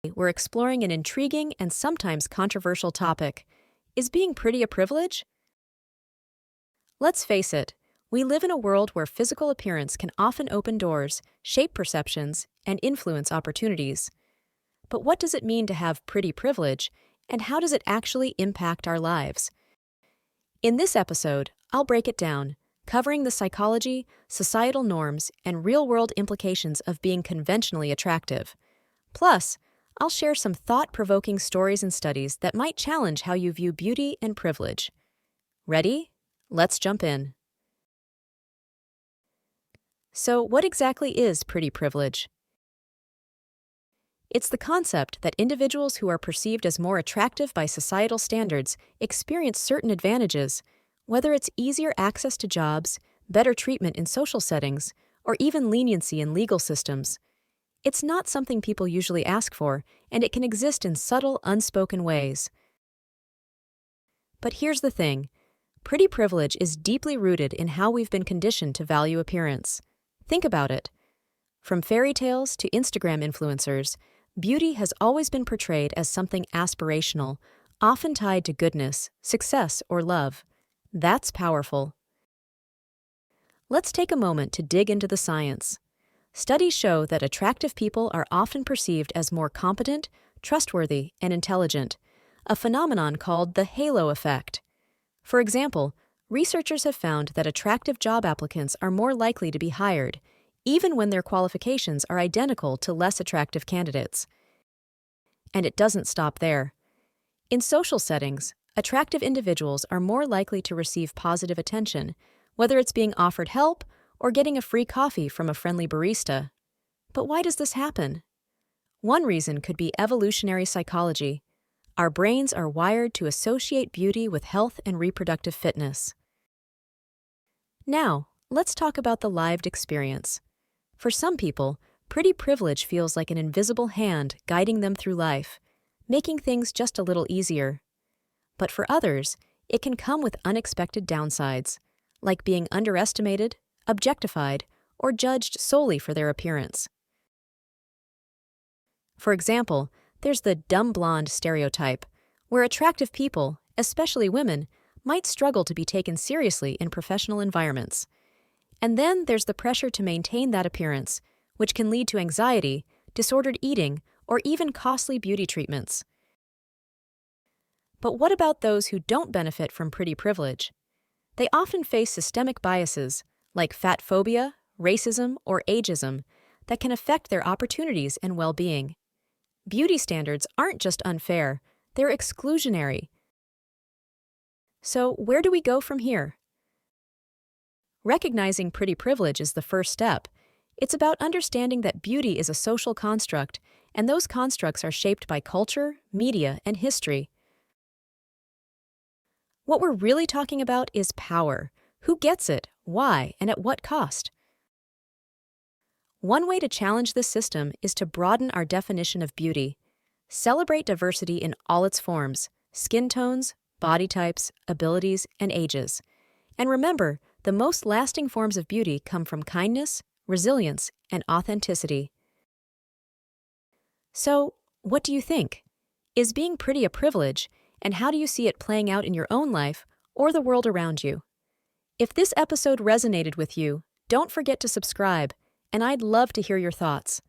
We're exploring an intriguing and sometimes controversial topic. Is being pretty a privilege? Let's face it, we live in a world where physical appearance can often open doors, shape perceptions, and influence opportunities. But what does it mean to have pretty privilege, and how does it actually impact our lives? In this episode, I'll break it down, covering the psychology, societal norms, and real-world implications of being conventionally attractive. Plus, I'll share some thought-provoking stories and studies that might challenge how you view beauty and privilege. Ready? Let's jump in. So, what exactly is pretty privilege? It's the concept that individuals who are perceived as more attractive by societal standards experience certain advantages, whether it's easier access to jobs, better treatment in social settings, or even leniency in legal systems. It's not something people usually ask for, and it can exist in subtle, unspoken ways. But here's the thing. Pretty privilege is deeply rooted in how we've been conditioned to value appearance. Think about it. From fairy tales to Instagram influencers, beauty has always been portrayed as something aspirational, often tied to goodness, success, or love. That's powerful. Let's take a moment to dig into the science. Studies show that attractive people are often perceived as more competent, trustworthy, and intelligent, a phenomenon called the halo effect. For example, researchers have found that attractive job applicants are more likely to be hired, even when their qualifications are identical to less attractive candidates. And it doesn't stop there. In social settings, attractive individuals are more likely to receive positive attention, whether it's being offered help or getting a free coffee from a friendly barista. But why does this happen? One reason could be evolutionary psychology. Our brains are wired to associate beauty with health and reproductive fitness. Now, let's talk about the lived experience. For some people, pretty privilege feels like an invisible hand guiding them through life, making things just a little easier. But for others, it can come with unexpected downsides, like being underestimated, objectified, or judged solely for their appearance. For example, there's the dumb blonde stereotype, where attractive people, especially women, might struggle to be taken seriously in professional environments. And then there's the pressure to maintain that appearance, which can lead to anxiety, disordered eating, or even costly beauty treatments. But what about those who don't benefit from pretty privilege? They often face systemic biases, like fat phobia, racism, or ageism, that can affect their opportunities and well-being. Beauty standards aren't just unfair, they're exclusionary. So, where do we go from here? Recognizing pretty privilege is the first step. It's about understanding that beauty is a social construct, and those constructs are shaped by culture, media, and history. What we're really talking about is power. Who gets it, why, and at what cost? One way to challenge this system is to broaden our definition of beauty. Celebrate diversity in all its forms: skin tones, body types, abilities, and ages. And remember, the most lasting forms of beauty come from kindness, resilience, and authenticity. So, what do you think? Is being pretty a privilege, and how do you see it playing out in your own life or the world around you? If this episode resonated with you, don't forget to subscribe, and I'd love to hear your thoughts.